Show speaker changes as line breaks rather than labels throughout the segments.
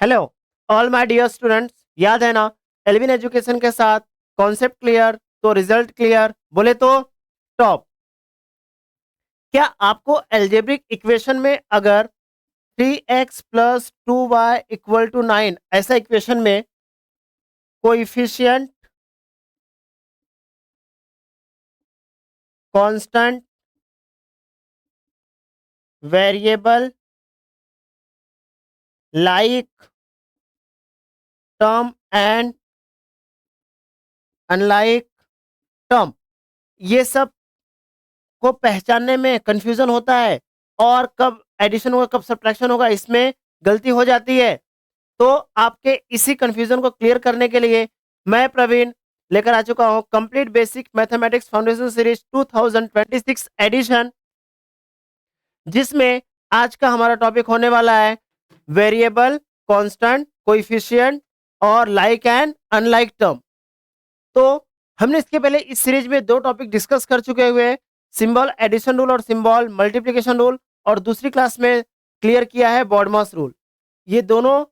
Hello all my dear students, याद है ना एल्विन एजुकेशन के साथ कॉन्सेप्ट क्लियर तो रिजल्ट क्लियर, बोले तो टॉप। क्या आपको एल्जेब्रिक इक्वेशन में अगर 3x plus 2y equal to 9 ऐसा इक्वेशन में coefficient, constant, variable, like term and unlike term, ये सब को पहचानने में कंफ्यूजन होता है और कब एडिशन होगा कब सब्ट्रैक्शन होगा इसमें गलती हो जाती है। तो आपके इसी कंफ्यूजन को क्लियर करने के लिए मैं प्रवीण लेकर आ चुका हूं complete basic mathematics foundation series 2026 edition, जिसमें आज का हमारा टॉपिक होने वाला है वेरिएबल, कांस्टेंट, कोएफिशिएंट और लाइक एंड अनलाइक टर्म। तो हमने इसके पहले इस सीरीज में दो टॉपिक डिस्कस कर चुके हुए हैं, सिंबल एडिशन रूल और सिंबल मल्टीप्लिकेशन रूल, और दूसरी क्लास में क्लियर किया है बॉडमास रूल। ये दोनों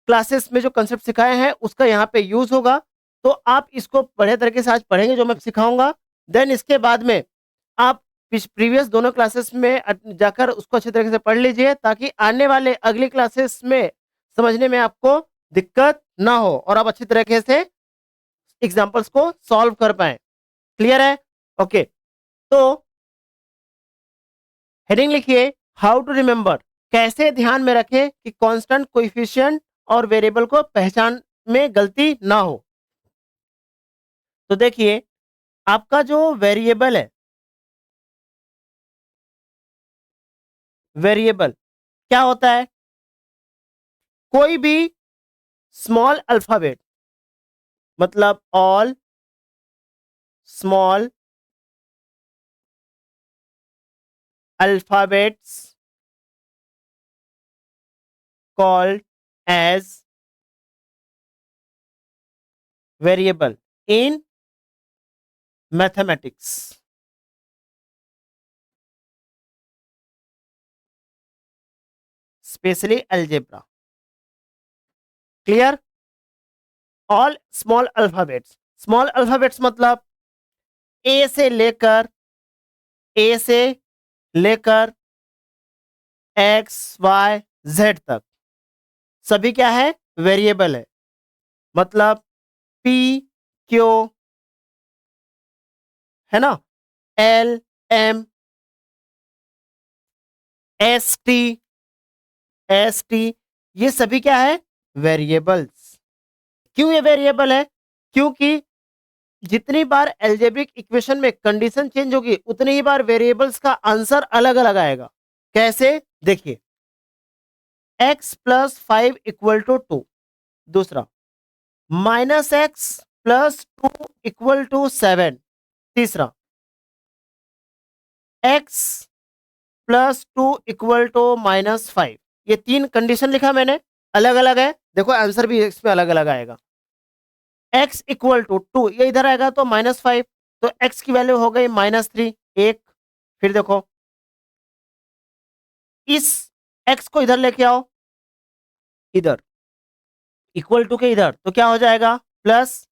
क्लासेस में जो कंसेप्ट सिखाए हैं उसका यहाँ पे यूज होगा, तो आप इसको बढ़िया तरीके से आज पढ़ेंगे जो मैं सिखाऊंगा। देन इसके बाद में आप प्रीवियस दोनों क्लासेस में जाकर उसको अच्छे तरीके से पढ़ लीजिए ताकि आने वाले अगली क्लासेस में समझने में आपको दिक्कत ना हो और आप अच्छी तरीके से एग्जाम्पल्स को सॉल्व कर पाए। क्लियर है? ओके, तो हेडिंग लिखिए हाउ टू रिमेंबर, कैसे ध्यान में रखें कि कांस्टेंट, कोएफिशिएंट और वेरिएबल को पहचान में गलती ना हो। तो देखिए आपका जो वेरिएबल है, वेरिएबल क्या होता है? कोई भी स्मॉल अल्फाबेट, मतलब all small alphabets called as variable in mathematics, especially algebra. Clear? All small alphabets, small alphabets मतलब ए से लेकर एक्स वाई जेड तक सभी क्या है? वेरिएबल है। मतलब पी क्यू, है ना, एल एम एस टी, ये सभी क्या है? वेरिएबल्स। क्यों ये वेरिएबल है? क्योंकि जितनी बार एल्जेब्रिक इक्वेशन में कंडीशन चेंज होगी उतनी ही बार वेरिएबल्स का आंसर अलग अलग आएगा। कैसे? देखिए, x प्लस 5 इक्वल टू 2, दूसरा minus x plus 2 equal to 7, तीसरा x plus 2 equal to minus 5। ये तीन कंडीशन लिखा मैंने, अलग अलग है। देखो आंसर भी इसमें अलग अलग आएगा। x इक्वल टू 2, ये इधर आएगा तो माइनस 5, तो x की वैल्यू हो गई माइनस 3, एक। फिर देखो इस x को इधर लेके आओ, इधर इक्वल टू के इधर, तो क्या हो जाएगा? प्लस,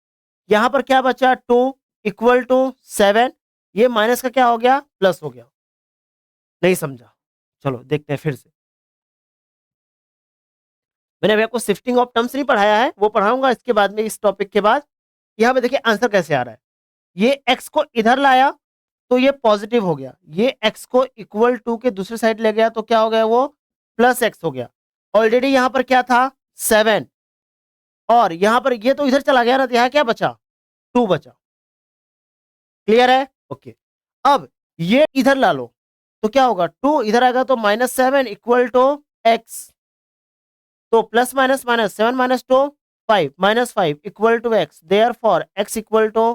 यहां पर क्या बचा? 2 इक्वल टू 7, ये माइनस का क्या हो गया? प्लस हो गया। नहीं समझा? चलो देखते हैं फिर से। मैंने अभी आपको शिफ्टिंग ऑफ टर्म्स नहीं पढ़ाया है, वो पढ़ाऊंगा इसके बाद में, इस टॉपिक के बाद। यहां पे देखिए आंसर कैसे आ रहा है। ये x को इधर लाया तो ये पॉजिटिव हो गया, ये x को इक्वल टू के दूसरे साइड ले गया तो क्या हो गया? वो प्लस x हो गया। ऑलरेडी यहां पर क्या था? 7, और यहां पर ये तो इधर चला गया ना, तो यहां क्या बचा? 2 बचा। क्लियर है? ओके। अब ये इधर ला लो तो क्या होगा? 2 इधर आएगा तो माइनस 7 इक्वल टू एक्स, तो plus minus minus 7 minus 2 5, minus 5 equal to x, therefore x equal to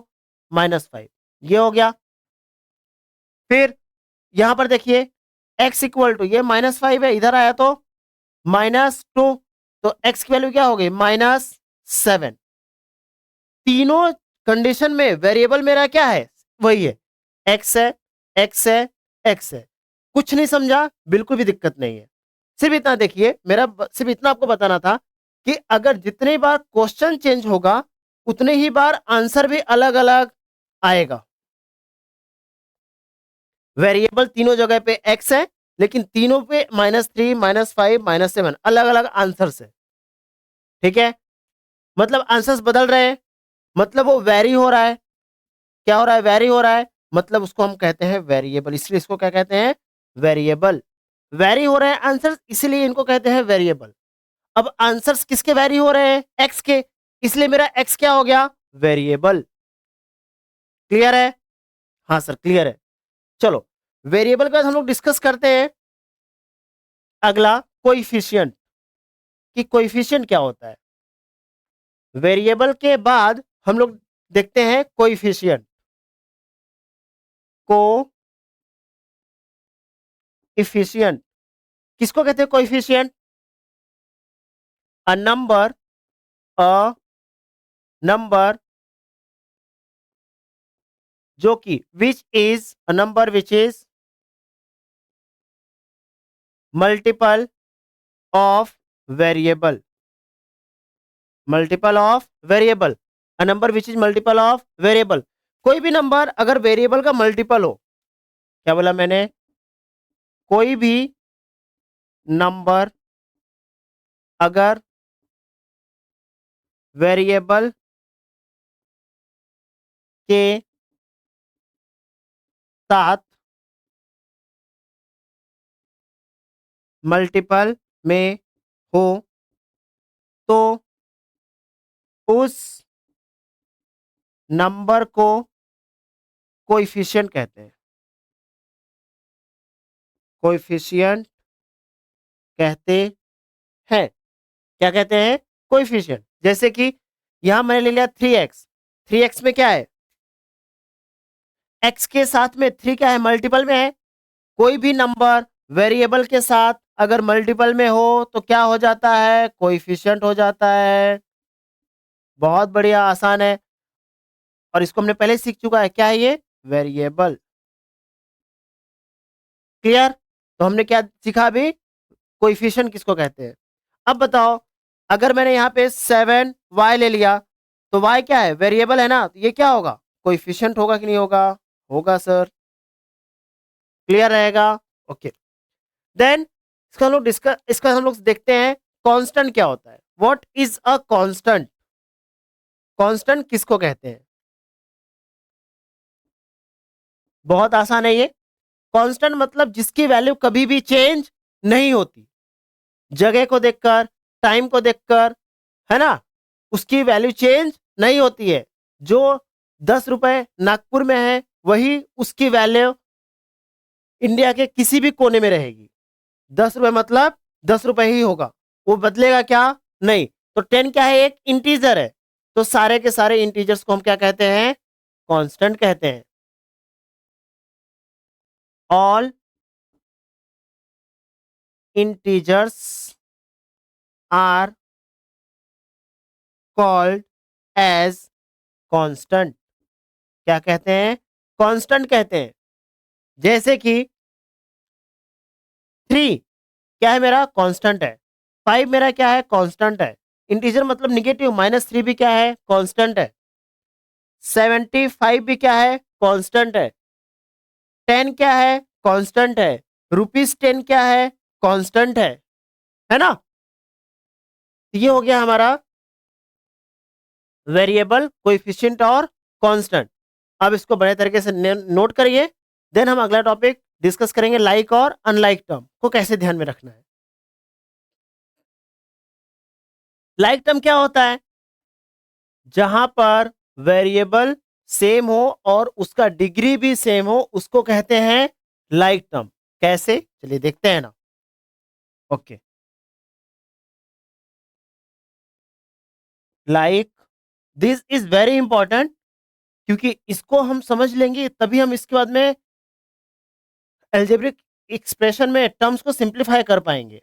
minus 5, ये हो गया। फिर यहां पर देखिए x इक्वल टू, ये माइनस 5 है, इधर आया तो माइनस 2, तो x की वैल्यू क्या हो गई? माइनस 7। तीनों कंडीशन में वेरिएबल मेरा क्या है? वही है, x है, x है, x है। कुछ नहीं समझा? बिल्कुल भी दिक्कत नहीं है। सिर्फ इतना देखिए, सिर्फ इतना आपको बताना था कि अगर जितनी बार क्वेश्चन चेंज होगा उतने ही बार आंसर भी अलग अलग आएगा। वेरिएबल तीनों जगह पे एक्स है, लेकिन तीनों पे -3, -5, -7 अलग अलग आंसर्स है। ठीक है, मतलब आंसर्स बदल रहे हैं, मतलब वो वेरी हो रहा है। क्या हो रहा है? वेरी हो रहा है, मतलब उसको हम कहते हैं वेरिएबल, इसलिए इसको क्या कहते हैं? वेरिएबल। वेरी हो रहे हैं आंसर्स, इसलिए इनको कहते हैं वेरिएबल। अब आंसर्स किसके वेरी हो रहे हैं? एक्स के, इसलिए मेरा एक्स क्या हो गया? वेरिएबल। क्लियर है? हाँ सर क्लियर है। चलो, वेरिएबल के बाद हम लोग डिस्कस करते हैं अगला कोइफिशिएंट, कि कोइफिशिएंट क्या होता है। वेरिएबल के बाद हम लोग देखते हैं कोइफिशिएंट। को इफिशियंट किसको कहते हैं? Coefficient, a number, a number जो कि which is a number which is multiple of variable, multiple of variable, a number which is multiple of variable. कोई भी नंबर अगर वेरिएबल का मल्टीपल हो, क्या बोला मैंने? कोई भी नंबर अगर वेरिएबल के साथ मल्टीपल में हो तो उस नंबर को कोएफिशिएंट कहते हैं। कोएफिशिएंट कहते हैं। क्या कहते हैं? कोएफिशिएंट। जैसे कि यहां मैंने ले लिया 3x, 3x में क्या है? x के साथ में 3 क्या है? मल्टीपल में है। कोई भी नंबर वेरिएबल के साथ अगर मल्टीपल में हो तो क्या हो जाता है? कोएफिशिएंट हो जाता है। बहुत बढ़िया, आसान है, और इसको हमने पहले सीख चुका है। क्या है ये? वेरिएबल। क्लियर? तो हमने क्या सीखा अभी? कोएफिशिएंट किसको कहते हैं। अब बताओ, अगर मैंने यहाँ पे 7y ले लिया तो y क्या है? वेरिएबल है ना, तो ये क्या होगा? कोएफिशिएंट होगा कि नहीं होगा? होगा सर। क्लियर रहेगा? ओके, देन इसका हम लोग देखते हैं कांस्टेंट क्या होता है। What is a constant? Constant किसको कहते हैं? बहुत आसान है ये। कांस्टेंट मतलब जिसकी वैल्यू कभी भी चेंज नहीं होती, जगह को देखकर, टाइम को देखकर, है ना, उसकी वैल्यू चेंज नहीं होती है। जो 10 रुपए नागपुर में है वही उसकी वैल्यू इंडिया के किसी भी कोने में रहेगी। 10 रुपए मतलब 10 रुपए ही होगा, वो बदलेगा क्या? नहीं। तो 10 क्या है? एक इंटीजर है, तो सारे के सारे इंटीजर्स को हम क्या कहते हैं? कांस्टेंट कहते हैं। All integers are called as constant. क्या कहते हैं? कांस्टेंट कहते हैं। जैसे कि 3 क्या है? मेरा कांस्टेंट है। 5 मेरा क्या है? कांस्टेंट है। इंटीजर मतलब निगेटिव, -3 भी क्या है? कांस्टेंट है। 75 भी क्या है? कांस्टेंट है। 10 क्या है? कांस्टेंट है। ₹10 क्या है? कांस्टेंट है ना? ये हो गया हमारा वेरिएबल, कोएफिशिएंट और कांस्टेंट। अब इसको बड़े तरीके से नोट करिए, देन हम अगला टॉपिक डिस्कस करेंगे, लाइक और अनलाइक टर्म को कैसे ध्यान में रखना है। लाइक टर्म क्या होता है? जहां पर वेरिएबल सेम हो और उसका डिग्री भी सेम हो, उसको कहते हैं लाइक टर्म। कैसे? चलिए देखते हैं ना। Okay, like, this is very important, क्योंकि इसको हम समझ लेंगे तभी हम इसके बाद में एल्जेब्रिक एक्सप्रेशन में टर्म्स को सिंप्लीफाई कर पाएंगे।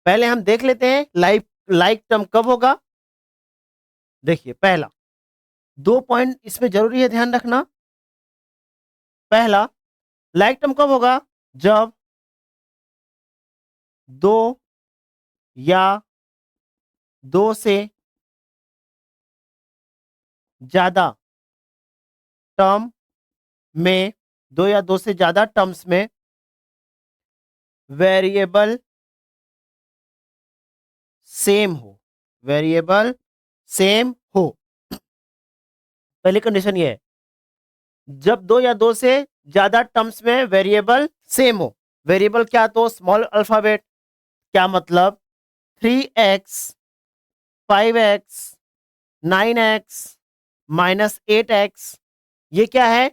पहले हम देख लेते हैं लाइक लाइक टर्म कब होगा। देखिए, पहला 2 पॉइंट इसमें जरूरी है ध्यान रखना। पहला, लाइक टर्म कब होगा? जब दो या दो से ज्यादा टर्म में, दो या दो से ज्यादा टर्म्स में वेरिएबल सेम हो, वेरिएबल सेम हो। पहली कंडीशन ये है, जब दो या दो से ज्यादा टर्म्स में वेरिएबल सेम हो। वेरिएबल क्या? तो स्मॉल अल्फाबेट। क्या मतलब? 3x, 5x, 9x, -8x, ये क्या है?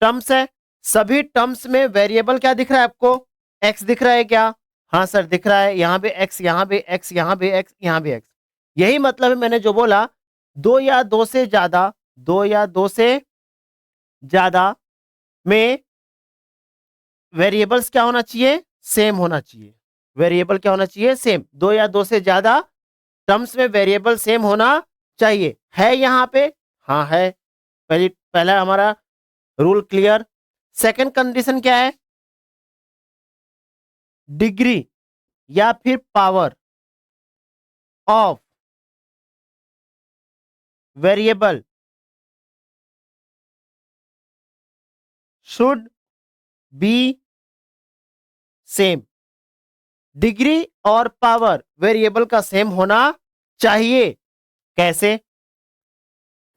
टर्म्स है। सभी टर्म्स में वेरिएबल क्या दिख रहा है आपको? x दिख रहा है क्या? हाँ सर दिख रहा है, यहाँ पे x, यहाँ पे x, यहाँ पे x, यहाँ पे x। यही मतलब है मैंने जो बोला, दो या दो से ज्यादा, दो या दो से ज्यादा में वेरिएबल्स क्या होना चाहिए? सेम होना चाहिए। वेरिएबल क्या होना चाहिए? सेम। दो या दो से ज्यादा टर्म्स में वेरिएबल सेम होना चाहिए। है यहाँ पे? हाँ है। पहला हमारा रूल क्लियर। सेकंड कंडीशन क्या है? डिग्री या फिर power of variable should be same. Degree और पावर वेरिएबल का सेम होना चाहिए। कैसे?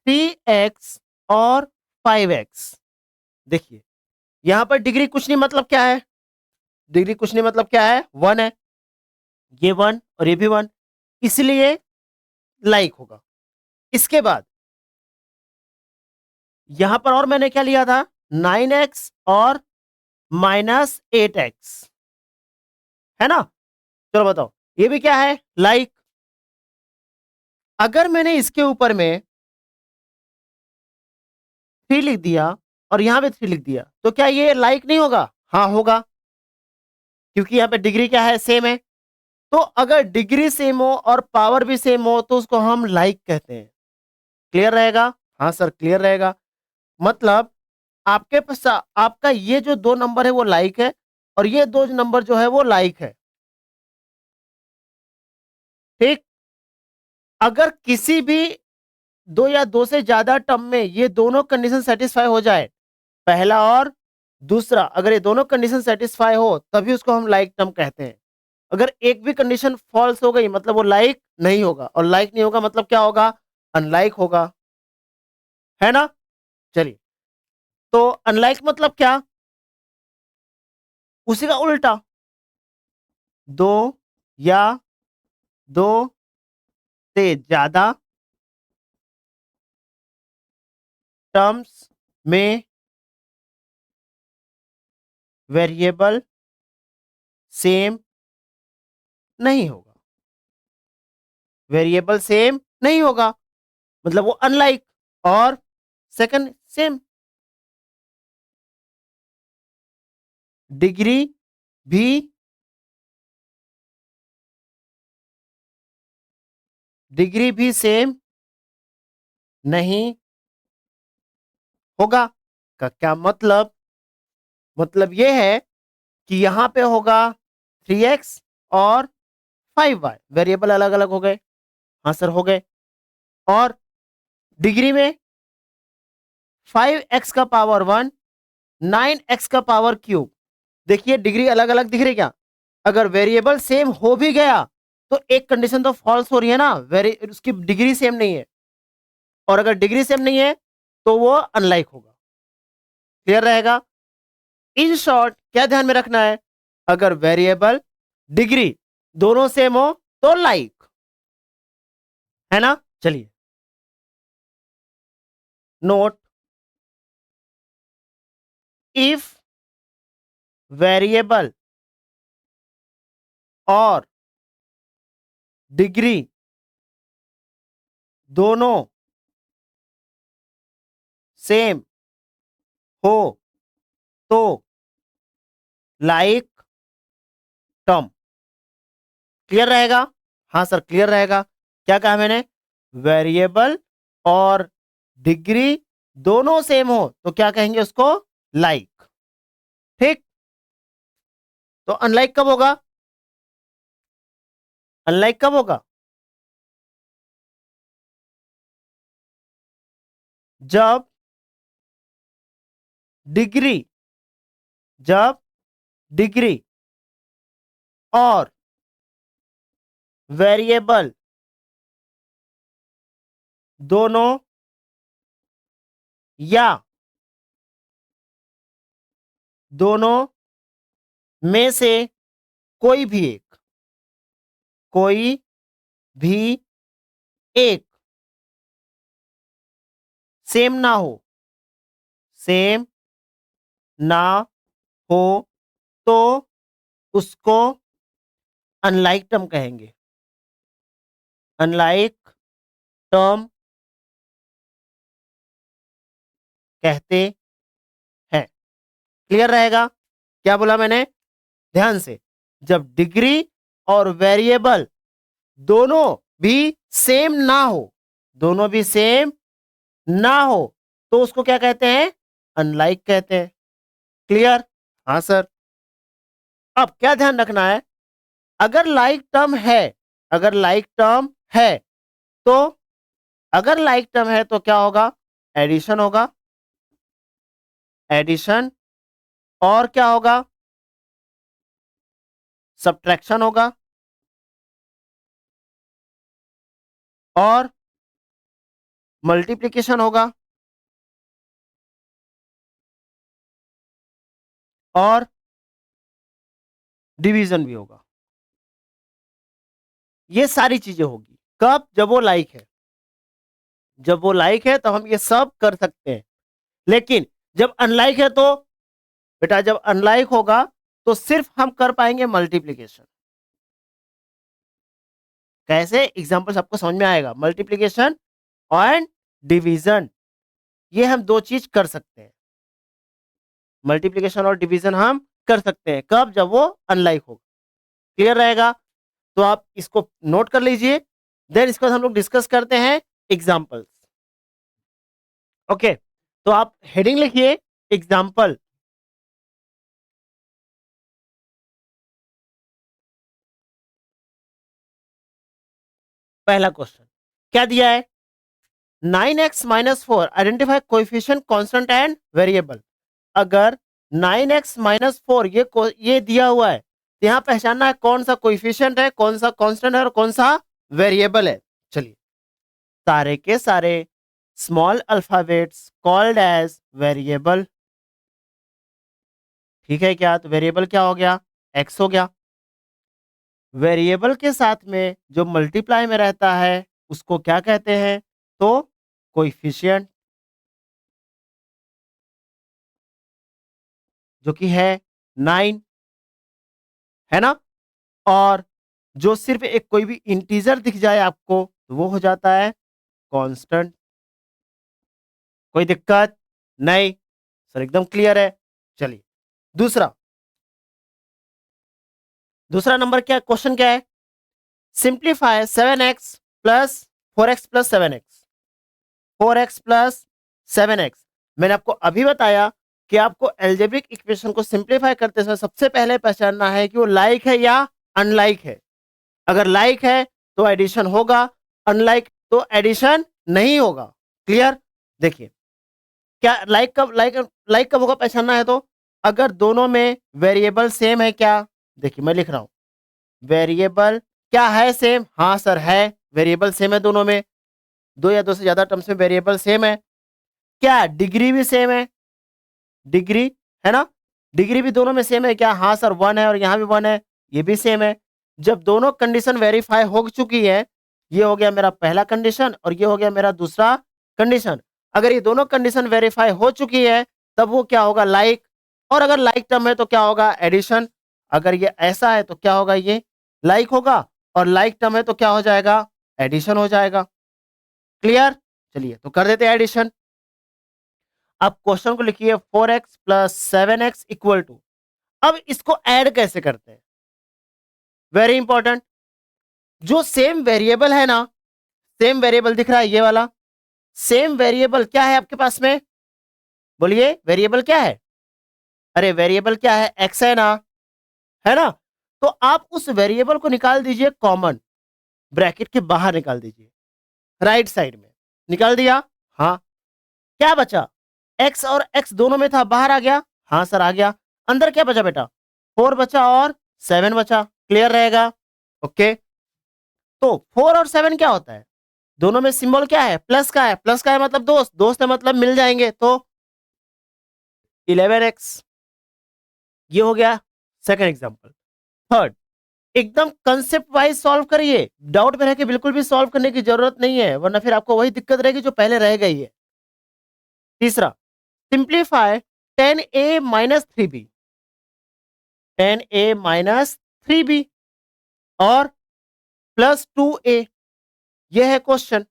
3x और 5x। देखिए यहां पर डिग्री कुछ नहीं, मतलब क्या है? डिग्री कुछ नहीं, मतलब क्या है? 1 है। ये 1 और ये भी 1, इसलिए लाइक होगा। इसके बाद यहां पर और मैंने क्या लिया था? 9x और -8x, है ना? चलो बताओ, ये भी क्या है? लाइक। अगर मैंने इसके ऊपर में 3 लिख दिया और यहां पे 3 लिख दिया, तो क्या ये लाइक नहीं होगा? हाँ होगा, क्योंकि यहां पे डिग्री क्या है? सेम है। तो अगर डिग्री सेम हो और पावर भी सेम हो तो उसको हम लाइक कहते हैं। क्लियर रहेगा? हाँ सर क्लियर रहेगा। मतलब आपके पास आपका ये जो दो नंबर है वो लाइक है, और ये दो नंबर जो है वो लाइक है। ठीक। अगर किसी भी दो या दो से ज्यादा टर्म में ये दोनों कंडीशन सेटिस्फाई हो जाए, पहला और दूसरा, अगर ये दोनों कंडीशन सेटिस्फाई हो तभी उसको हम लाइक टर्म कहते हैं। अगर एक भी कंडीशन फॉल्स हो गई मतलब वो लाइक नहीं होगा, और लाइक नहीं होगा मतलब क्या होगा? अनलाइक होगा, है ना? चलिए, तो अनलाइक मतलब क्या? उसी का उल्टा। दो या दो से ज्यादा टर्म्स में वेरिएबल सेम नहीं होगा। वेरिएबल सेम नहीं होगा मतलब वो अनलाइक। और सेकंड सेम। डिग्री भी सेम नहीं होगा। का क्या मतलब? मतलब ये है कि यहां पे होगा 3x और 5y, वेरिएबल अलग अलग हो गए। हाँ सर हो गए। और डिग्री में 5x का पावर 1, 9x का पावर क्यूब। देखिए डिग्री अलग अलग दिख रही क्या? अगर वेरिएबल सेम हो भी गया तो एक कंडीशन तो फॉल्स हो रही है ना, उसकी डिग्री सेम नहीं है। और अगर डिग्री सेम नहीं है तो वो अनलाइक होगा। क्लियर रहेगा? इन शॉर्ट क्या ध्यान में रखना है? अगर वेरिएबल डिग्री दोनों सेम हो तो लाइक, है ना? चलिए, नोट, इफ वेरिएबल और डिग्री दोनों सेम हो तो लाइक टर्म। क्लियर रहेगा? हाँ सर क्लियर रहेगा। क्या कहा मैंने? वेरिएबल और डिग्री दोनों सेम हो तो क्या कहेंगे उसको? लाइक। ठीक, तो अनलाइक कब होगा? अनलाइक कब होगा? जब डिग्री जब डिग्री और वेरिएबल दोनों या दोनों में से कोई भी एक कोई भी एक सेम ना हो सेम ना हो तो उसको अनलाइक टर्म कहेंगे। अनलाइक टर्म कहते हैं। क्लियर रहेगा? क्या बोला मैंने? ध्यान से, जब डिग्री और वेरिएबल दोनों भी सेम ना हो दोनों भी सेम ना हो तो उसको क्या कहते हैं? अनलाइक कहते हैं। क्लियर? हाँ सर। अब क्या ध्यान रखना है, अगर लाइक टर्म है अगर लाइक टर्म है तो अगर लाइक टर्म है तो क्या होगा? एडिशन होगा। एडिशन। और क्या होगा? सब्ट्रैक्शन होगा। और मल्टीप्लिकेशन होगा। और डिवीजन भी होगा। ये सारी चीजें होगी कब? जब वो लाइक है। जब वो लाइक है तो हम ये सब कर सकते हैं। लेकिन जब अनलाइक है तो बेटा, जब अनलाइक होगा तो सिर्फ हम कर पाएंगे मल्टीप्लिकेशन। कैसे? एग्जांपल सबको समझ में आएगा। मल्टीप्लिकेशन एंड डिवीजन, ये हम दो चीज कर सकते हैं। मल्टीप्लिकेशन और डिवीजन हम कर सकते हैं कब? जब वो अनलाइक होगा। क्लियर रहेगा? तो आप इसको नोट कर लीजिए। देन इसके बाद हम लोग डिस्कस करते हैं एग्जाम्पल्स। ओके, तो आप हेडिंग लिखिए एग्जाम्पल। पहला क्वेश्चन क्या दिया है? 9x minus four identify coefficient constant and variable. अगर 9x माइनस फोर ये दिया हुआ है तो यहां पहचानना है कौन सा कोएफिशिएंट है, कौन सा कांस्टेंट है और कौन सा वेरिएबल है। चलिए, सारे के सारे small alphabets called as variable. ठीक है क्या? तो वेरिएबल क्या हो गया? x हो गया। वेरिएबल के साथ में जो मल्टीप्लाई में रहता है उसको क्या कहते हैं? तो कोएफिशिएंट, जो कि है 9, है ना? और जो सिर्फ एक कोई भी इंटीजर दिख जाए आपको तो वो हो जाता है कांस्टेंट। कोई दिक्कत नहीं सर? एकदम क्लियर है। चलिए, दूसरा दूसरा नंबर क्या क्वेश्चन क्या है? Simplify 7x plus 4x plus 7x। 4x plus 7x। मैंने आपको अभी बताया कि आपको एल्जेब्रिक इक्वेशन को सिंप्लीफाई करते समय सबसे पहले पहचानना है कि वो लाइक है या अनलाइक है। अगर लाइक है तो एडिशन होगा, अनलाइक तो एडिशन नहीं होगा। क्लियर? देखिए, क्या लाइक कब होगा पहचानना है तो अगर दोनों में वेरिएबल सेम है। क्या? देखिए मैं लिख रहा हूं, वेरिएबल क्या है? सेम। हाँ सर है, वेरिएबल सेम है दोनों में। दो या दो से ज्यादा टर्म्स में वेरिएबल सेम है। क्या डिग्री भी सेम है? डिग्री, है ना? डिग्री भी दोनों में सेम है क्या? हाँ सर 1 है और यहाँ भी 1 है, ये भी सेम है। जब दोनों कंडीशन वेरीफाई हो चुकी है, ये हो गया मेरा पहला कंडीशन और ये हो गया मेरा दूसरा कंडीशन। अगर ये दोनों कंडीशन वेरीफाई हो चुकी है तब वो क्या होगा? लाइक। और अगर लाइक टर्म है तो क्या होगा? एडिशन। अगर ये ऐसा है तो क्या होगा? ये लाइक होगा। और लाइक टर्म है तो क्या हो जाएगा? एडिशन हो जाएगा। क्लियर? चलिए तो कर देते हैं एडिशन। अब क्वेश्चन को लिखिए 4x plus 7x equal to. अब इसको ऐड कैसे करते हैं? Very important. जो सेम वेरिएबल है ना, सेम वेरिएबल दिख रहा है ये वाला, सेम वेरिएबल क्या है आपके पास में? बोलिए, वेरिएबल क्या है? अरे वेरिएबल क्या है, एक्स है ना। तो आप उस वेरिएबल को निकाल दीजिए कॉमन, ब्रैकेट के बाहर निकाल दीजिए, राइट साइड में निकाल दिया। हाँ, क्या बचा, एक्स और एक्स दोनों में था, बाहर आ गया। हाँ सर आ गया। अंदर क्या बचा बेटा, 4 बचा और 7 बचा, क्लियर रहेगा। ओके, तो 4 और 7 क्या होता है, दोनों में सिंबल क्या है, प्लस का है, प्लस का है मतलब दोस्त, दोस्त है मतलब मिल जाएंगे, तो 11x। ये हो गया सेकंड एग्जांपल। थर्ड, एकदम कंसेप्ट वाइज सॉल्व करिए, डाउट में रह के बिल्कुल भी सॉल्व करने की जरूरत नहीं है, वरना फिर आपको वही दिक्कत रहेगी जो पहले रह गई है। तीसरा, simplify 10a minus 3b, 10a minus 3b और प्लस 2a, यह है क्वेश्चन।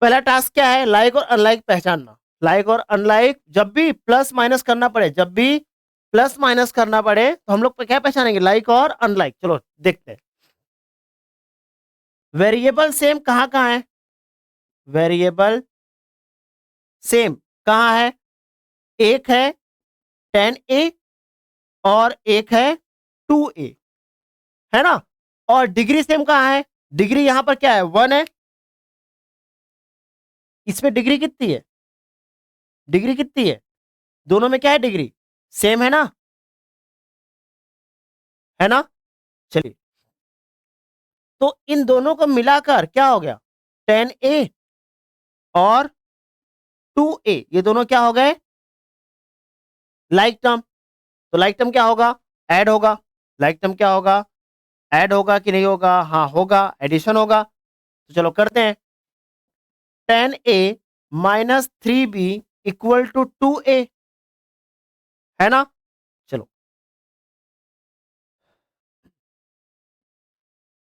पहला टास्क क्या है, लाइक और अनलाइक पहचानना। लाइक और अनलाइक जब भी प्लस माइनस करना पड़े, जब भी प्लस माइनस करना पड़े तो हम लोग क्या पहचानेंगे, लाइक और अनलाइक। चलो देखते हैं। वेरिएबल सेम कहां कहां है, वेरिएबल सेम कहां है, एक है 10a और एक है 2a, है ना। और डिग्री सेम कहां है, डिग्री यहां पर क्या है, 1 है, इसमें डिग्री कितनी है, डिग्री कितनी है, दोनों में क्या है, डिग्री सेम है ना। चलिए, तो इन दोनों को मिलाकर क्या हो गया, 10a और 2a, ये दोनों क्या हो गए, लाइक टर्म। तो लाइक टर्म क्या होगा, ऐड होगा। लाइक टर्म क्या होगा, ऐड होगा कि नहीं होगा, हाँ होगा, एडिशन होगा। तो चलो करते हैं, 10a minus 3b equal to 2a, है ना। चलो,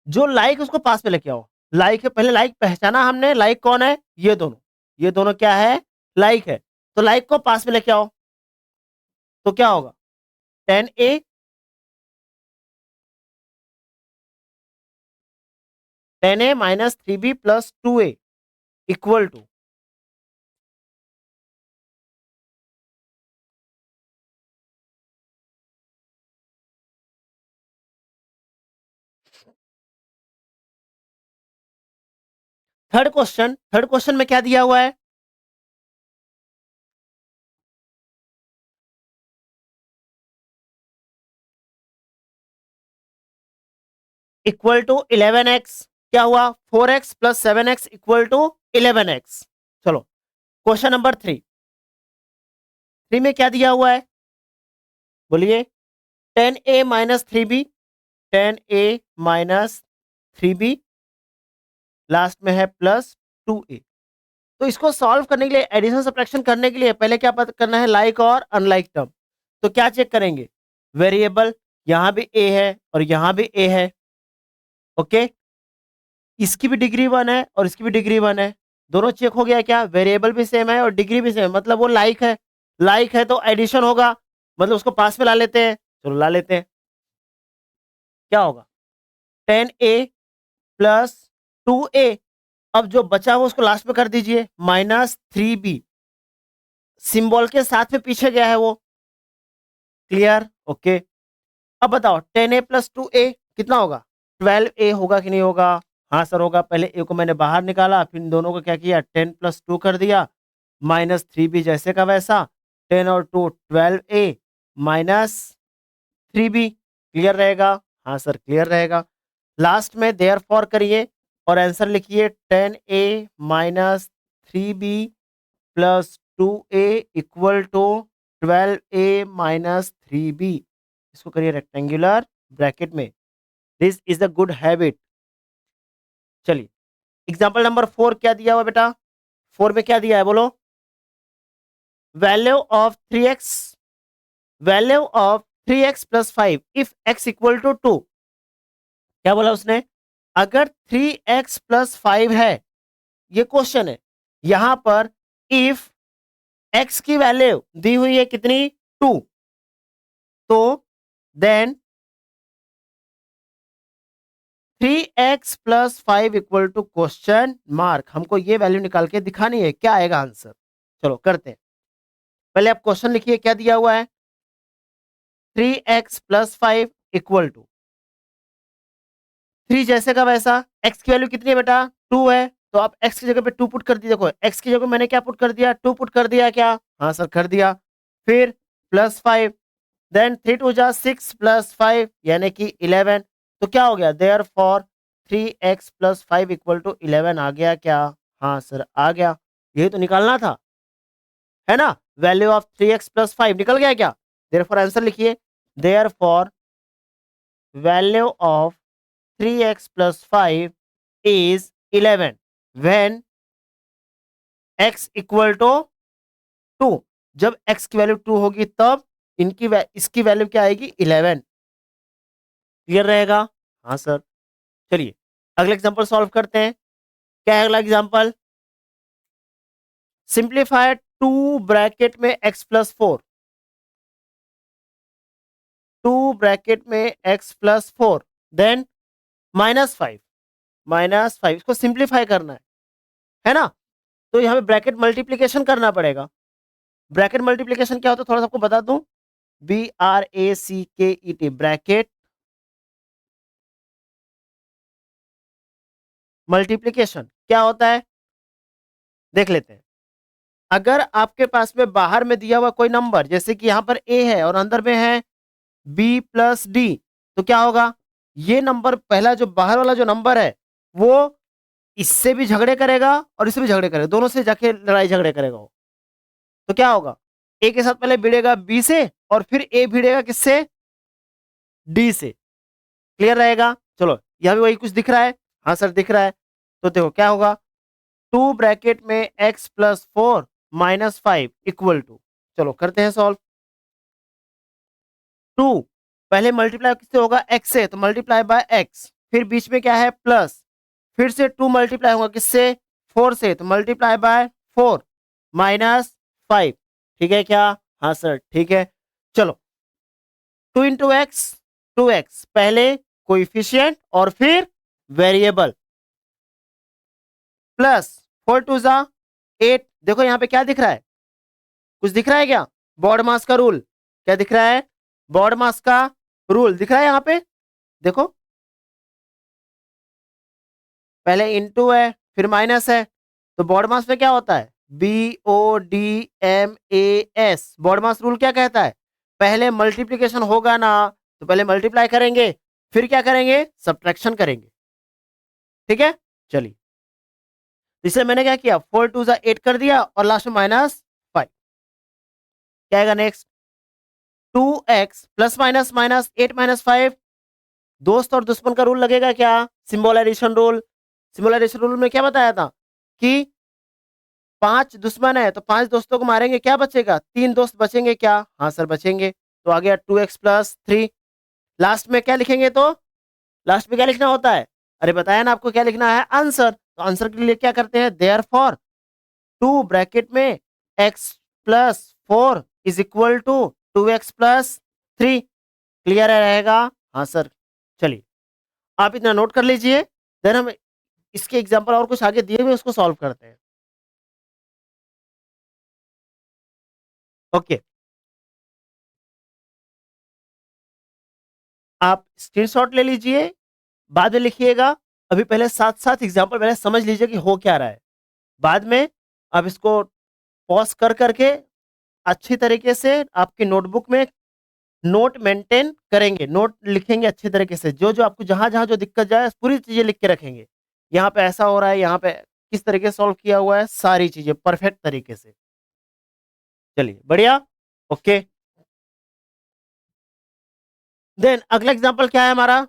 जो लाइक उसको पास में लेके आओ, लाइक है, पहले लाइक पहचाना हमने, लाइक कौन है, ये दोनों क्या है, लाइक है। तो लाइक को पास में लेके आओ, तो क्या होगा, 10a 10a minus 3b plus 2a equal to, third question में क्या दिया हुआ है, इक्वल टू 11x, क्या हुआ, 4x plus 7x equal to 11x। चलो क्वेश्चन नंबर 3 में क्या दिया हुआ है, बोलिए, 10a minus 3b, 10a minus 3b, last में है प्लस 2a। तो इसको सॉल्व करने के लिए, एडिशन सब्ट्रैक्शन करने के लिए पहले क्या पता करना है, लाइक और अनलाइक टर्म। तो क्या चेक करेंगे, वेरिएबल यहां भी a है और यहां भी a है, ओके, इसकी भी डिग्री 1 है और इसकी भी डिग्री 1 है, दोनों चेक हो गया क्या, वेरिएबल भी सेम है और डिग्री भी सेम है, मतलब वो लाइक है, लाइक है तो एडिशन होगा, मतलब उसको पास में ला लेते हैं। चलो ला लेते हैं, क्या होगा, 10a प्लस 2a, अब जो बचा हुआ उसको लास्ट में कर दीजिए, माइनस 3b, सिंबल के साथ में पीछे गया है वो, क्लियर, ओके। अब बताओ 10a प्लस 2a कितना होगा, 12a होगा कि नहीं होगा, हाँ सर होगा। पहले a को मैंने बाहर निकाला, फिर इन दोनों को क्या किया, 10 प्लस 2 कर दिया, माइनस 3b जैसे का वैसा, 10 और 2 12a माइनस 3b, क्लियर रहेगा, हाँ सर क्लियर रहेगा। लास्ट में देयर फॉर करिए और आंसर लिखिए, 10a minus 3b plus 2a equal to 12a minus 3b, इसको करिए रेक्टेंगुलर ब्रैकेट में, this is a good habit. चलिए एग्जांपल नंबर 4 क्या दिया हुआ बेटा, 4 में क्या दिया है बोलो, value of 3x, value of 3x plus 5 if x equal to 2, क्या बोला उसने, अगर 3x प्लस 5 है, ये क्वेश्चन है, यहां पर इफ x की वैल्यू दी हुई है कितनी, 2, तो then 3x plus 5 equal to question mark, हमको ये वैल्यू निकाल के दिखानी है, क्या आएगा आंसर। चलो करते हैं, पहले आप क्वेश्चन लिखिए, क्या दिया हुआ है, 3x + 5 इक्वल टू 3 जैसे का वैसा, x की वैल्यू कितनी है बेटा, 2 है, तो आप x की जगह पे 2 पुट कर दिए। देखो x की जगह मैंने क्या पुट कर दिया, 2 पुट कर दिया क्या, हाँ सर कर दिया। फिर +5, देन 3 2 जा 6 + 5 यानी कि 11। तो क्या हो गया, therefore 3x + 5 equal to 11 आ गया क्या, हाँ सर आ गया। यही तो निकालना था, है ना, वैल्यू ऑफ 3x + 5 निकल गया क्या। देयर फॉर आंसर लिखिए, therefore value of 3x + 5 is 11 when x equal to 2। जब x की वैल्यू 2 होगी तब इसकी वैल्यू क्या आएगी, 11। क्लियर रहेगा, हाँ सर। चलिए अगला एग्जांपल सॉल्व करते हैं। क्या है अगला एग्जांपल, सिंप्लीफाई 2 ब्रैकेट में x + 4, 2 ब्रैकेट में x + 4 देन -5, -5 इसको सिंप्लीफाई करना है ना। तो यहाँ पे ब्रैकेट मल्टीप्लीकेशन करना पड़ेगा। ब्रैकेट मल्टीप्लीकेशन क्या होता है थोड़ा सा आपको बता दूं, BRACKET ब्रैकेट मल्टीप्लीकेशन क्या होता है, देख लेते हैं। अगर आपके पास में बाहर में दिया हुआ कोई नंबर, जैसे कि यहाँ पर a है और अंदर में है B+D, तो क्या होगा, ये नंबर पहला जो बाहर वाला जो नंबर है वो इससे भी झगड़े करेगा और इससे भी झगड़े करेगा, दोनों से जाके लड़ाई झगड़े करेगा वो। तो क्या होगा, ए के साथ पहले भिड़ेगा बी से और फिर ए भिड़ेगा किससे, डी से। क्लियर रहेगा, चलो यहाँ भी वही कुछ दिख रहा है, हाँ सर दिख रहा है। तो देखो क्या होगा, 2 ब्रैकेट में x + 4 -5 इक्वल टू, चलो करते हैं सॉल्व। 2 पहले मल्टीप्लाई किससे होगा, x से, तो मल्टीप्लाई बाय x, फिर बीच में क्या है प्लस, फिर से 2 मल्टीप्लाई होगा किससे, 4 से, तो मल्टीप्लाई बाय 4 -5। ठीक है क्या, हाँ सर ठीक है। चलो 2 × x 2x, पहले कोइफिशिएंट और फिर वेरिएबल, प्लस 4 2 जा 8। देखो यहाँ पे क्या दिख रहा है, कुछ दिख रहा है क्या, बॉड मास का रूल, क्या दिख रहा है, बॉड मास का रूल दिख रहा है यहाँ पे। देखो पहले इनटू है फिर माइनस है, तो बॉड मास में क्या होता है, BODMAS। बॉड मास रूल क्या कहता है, पहले मल्टीप्लीकेशन होगा ना तो पहले मल्टीप्लाई करेंगे, फिर क्या करेंगे, सब्ट्रैक्शन करेंगे। ठीक है, चलिए इसलिए मैंने क्या किया, 4 2 जा 8 कर दिया और लास्ट में -5। क्या आएगा नेक्स्ट, 2x ± -8 - 5। दोस्त और दुश्मन का रूल लगेगा क्या, सिंबोलाइजेशन रूल। सिंबोलाइजेशन रूल में क्या बताया था कि 5 दुश्मन है तो 5 दोस्तों को मारेंगे, क्या बचेगा, 3 दोस्त बचेंगे क्या, हाँ सर बचेंगे। तो आ गया 2x + 3। लास्ट में क्या लिखेंगे, तो लास्ट में क्या लिखना होता है, अरे बताया ना आपको क्या लिखना है, आंसर। तो आंसर के लिए क्या करते हैं, देयर फॉर 2 ब्रैकेट में x + 4 is equal to 2x + 3। Clear रहेगा, हाँ सर। चलिए आप इतना नोट कर लीजिए, देन हम इसके एग्जांपल और कुछ आगे दिए हुए उसको सॉल्व करते हैं। ओके, आप स्क्रीनशॉट ले लीजिए, बाद में लिखिएगा। अभी पहले साथ साथ एग्जांपल पहले समझ लीजिए कि हो क्या रहा है, बाद में आप इसको पॉज कर करके अच्छी तरीके से आपकी नोटबुक में नोट मेंटेन करेंगे, नोट लिखेंगे अच्छी तरीके से, जो जो आपको जहां जहां जो दिक्कत जाए पूरी चीजें लिख के रखेंगे। यहाँ पे ऐसा हो रहा है, यहाँ पे किस तरीके से सॉल्व किया हुआ है, सारी चीजें परफेक्ट तरीके से। चलिए बढ़िया, ओके। देन अगला एग्जांपल क्या है हमारा,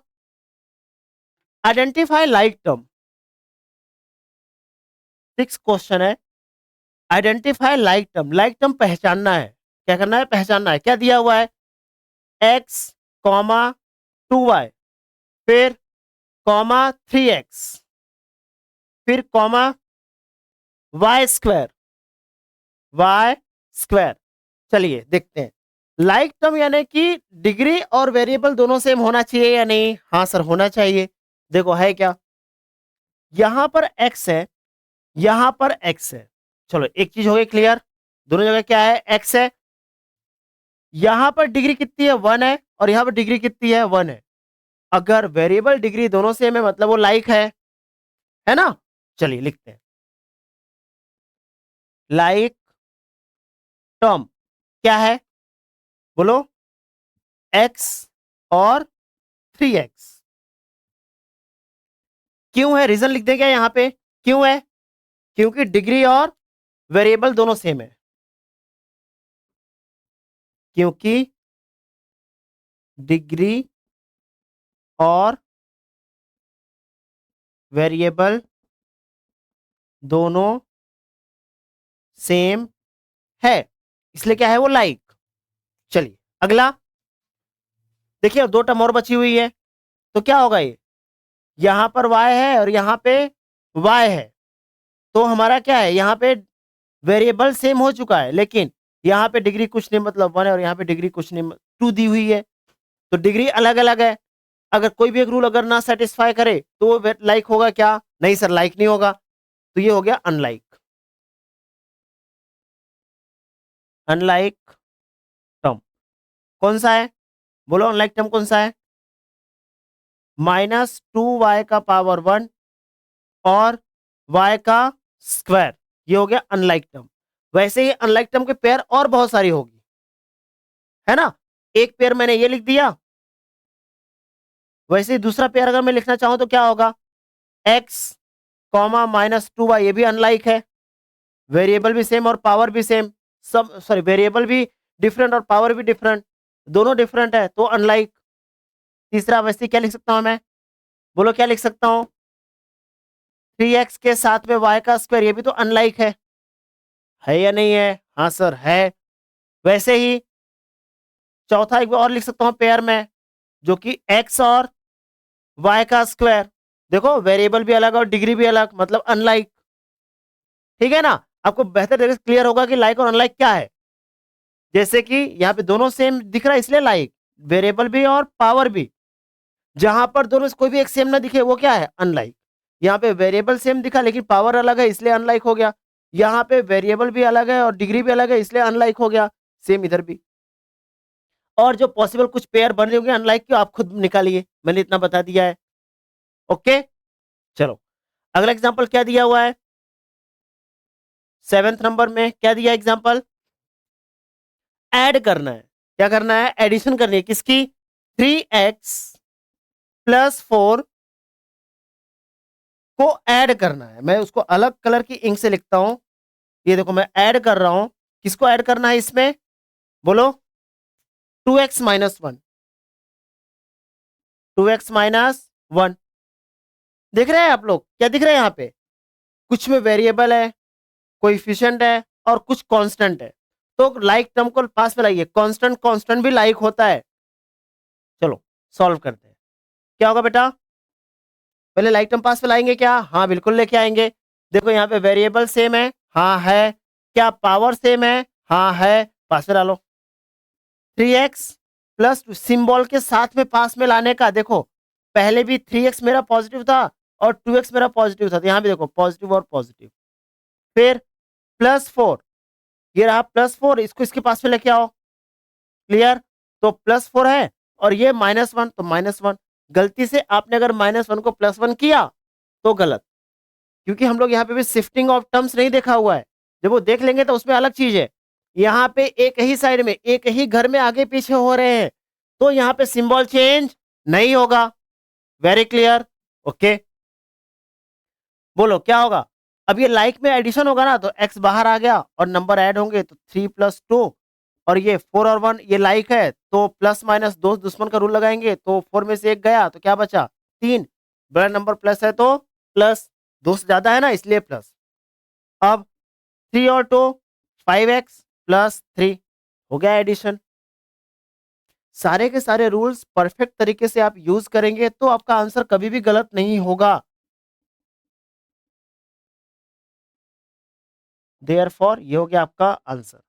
आइडेंटिफाई लाइक टर्म। 6 क्वेश्चन है, identify like term. Like term पहचानना है, क्या करना है, पहचानना है। क्या दिया हुआ है, x, 2y, फिर 3x, फिर y², y²। चलिए देखते हैं, लाइक टर्म यानी कि डिग्री और वेरिएबल दोनों सेम होना चाहिए या नहीं, हाँ सर होना चाहिए। देखो है क्या, यहां पर x है, यहां पर x है। चलो एक चीज हो गई क्लियर, दोनों जगह क्या है, x है। यहां पर डिग्री कितनी है, 1 है, और यहां पर डिग्री कितनी है, 1 है। अगर वेरिएबल डिग्री दोनों सेम है मतलब वो लाइक है ना। चलिए लिखते हैं, लाइक टर्म क्या है, बोलो, x और 3x। क्यों है, रीजन लिख दें क्या यहां पे, क्यों है, क्योंकि डिग्री और वेरिएबल दोनों सेम है, क्योंकि डिग्री और वेरिएबल दोनों सेम है, इसलिए क्या है वो लाइक। चलिए अगला देखिए, अब 2 टर्म और बची हुई है, तो क्या होगा, ये यहां पर y है और यहां पे y है, तो हमारा क्या है, यहां पे वेरिएबल सेम हो चुका है, लेकिन यहां पे डिग्री कुछ नहीं मतलब 1 है, और यहां पे डिग्री कुछ नहीं 2 दी हुई है, तो डिग्री अलग अलग है। अगर कोई भी एक रूल अगर ना सेटिस्फाई करे तो वो लाइक होगा क्या, नहीं सर लाइक नहीं होगा, तो ये हो गया अनलाइक। अनलाइक टर्म कौन सा है, बोलो अनलाइक टर्म कौन सा है, -2y का पावर 1 और y का स्क्वायर, ये हो गया अनलाइक टर्म। वैसे ही अनलाइक टर्म के पेयर और बहुत सारी होगी, है ना। एक पेयर मैंने ये लिख दिया, वैसे ही दूसरा पेयर अगर मैं लिखना चाहूं तो क्या होगा, x कॉमा -2y, ये भी अनलाइक है, वेरिएबल भी सेम और पावर भी सेम, सब सॉरी वेरिएबल भी डिफरेंट और पावर भी डिफरेंट, दोनों डिफरेंट है तो अनलाइक। तीसरा वैसे क्या लिख सकता हूं मैं, बोलो क्या लिख सकता हूं, 3x के साथ में y का स्क्वायर, ये भी तो अनलाइक है या नहीं है, हाँ सर है। वैसे ही चौथा एक बार और लिख सकता हूं पेयर में, जो कि x और y का स्क्वायर, देखो वेरिएबल भी अलग और डिग्री भी अलग मतलब अनलाइक, ठीक है ना। आपको बेहतर तरीके से क्लियर होगा कि लाइक और अनलाइक क्या है, जैसे कि यहाँ पे दोनों सेम दिख रहा है इसलिए लाइक, वेरिएबल भी और पावर भी, जहां पर दोनों से कोई भी एक सेम ना दिखे वो क्या है, अनलाइक। यहाँ पे वेरिएबल सेम दिखा लेकिन पावर अलग है इसलिए अनलाइक हो गया, यहाँ पे वेरिएबल भी अलग है और डिग्री भी अलग है इसलिए अनलाइक हो गया, सेम इधर भी। और जो पॉसिबल कुछ पेयर बन रहे होंगे अनलाइक के, आप खुद निकालिए, मैंने इतना बता दिया है। ओके चलो अगला एग्जांपल क्या दिया हुआ है, 7th नंबर में क्या दिया एग्जांपल, ऐड करना है, क्या करना है, एडिशन करनी है किसकी, 3x प्लस 4 को ऐड करना है। मैं उसको अलग कलर की इंक से लिखता हूं, ये देखो मैं ऐड कर रहा हूं, किसको ऐड करना है इसमें, बोलो 2x माइनस 1, 2x माइनस 1, देख रहे हैं आप लोग, क्या दिख रहा है यहाँ पे, कुछ में वेरिएबल है, कोएफिशिएंट है और कुछ कांस्टेंट है, तो लाइक टर्म को पास में लाइए, कांस्टेंट कांस्टेंट भी लाइक होता है। चलो सॉल्व करते हैं, क्या होगा बेटा, पहले लाइक टर्म पास में लाएंगे क्या, हाँ बिल्कुल लेके आएंगे। देखो यहाँ पे वेरिएबल सेम है, हाँ है, क्या पावर सेम है, हाँ है, पास में डालो। 3x प्लस सिंबल के साथ में पास में लाने का, देखो पहले भी 3x मेरा पॉजिटिव था और 2x मेरा पॉजिटिव था, तो यहाँ भी देखो पॉजिटिव और पॉजिटिव, फिर +4, ये रहा +4, इसको इसके पास में लेके आओ, क्लियर, तो +4 है और ये -1 तो -1, गलती से आपने अगर -1 को +1 किया तो गलत, क्योंकि हम लोग यहाँ पे भी शिफ्टिंग ऑफ टर्म्स नहीं देखा हुआ है, जब वो देख लेंगे तो उसमें अलग चीज है। यहाँ पे एक ही साइड में एक ही घर में आगे पीछे हो रहे हैं, तो यहाँ पे सिंबल चेंज नहीं होगा, वेरी क्लियर, ओके। बोलो क्या होगा, अब ये लाइक में एडिशन होगा ना, तो x बाहर आ गया और नंबर ऐड होंगे, तो 3 + 2 और ये 4 और 1 ये लाइक है, तो प्लस माइनस दो दुश्मन का रूल लगाएंगे, तो 4 में से एक गया तो क्या बचा 3, बड़ा नंबर प्लस है तो प्लस, 2 से ज्यादा है ना इसलिए प्लस। अब 3 और 2 5x + 3 हो गया एडिशन। सारे के सारे रूल्स परफेक्ट तरीके से आप यूज करेंगे तो आपका आंसर कभी भी गलत नहीं होगा, देयरफॉर ये हो गया आपका आंसर।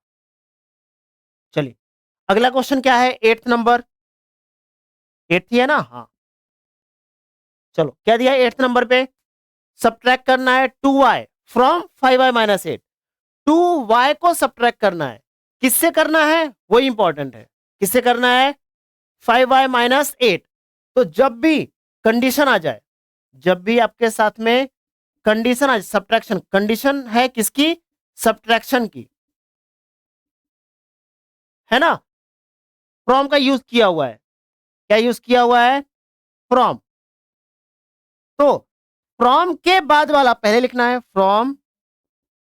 चलिए अगला क्वेश्चन क्या है, 8th नंबर, 8th ही है ना, हाँ चलो क्या दिया 8th नंबर पे, सब्ट्रैक्ट करना है 2y फ्रॉम 5y - 8, 2y को सब्ट्रैक्ट करना है। किससे करना है वो इंपॉर्टेंट है। किससे करना है? 5y minus 8। तो जब भी कंडीशन आ जाए, जब भी आपके साथ में कंडीशन आ जाए, सब्ट्रैक्शन कंडीशन है किसकी? सब्ट्रैक्शन की, है ना? फ्रॉम का यूज किया हुआ है। क्या यूज किया हुआ है? फ्रॉम। तो फ्रॉम के बाद वाला पहले लिखना है, फ्रॉम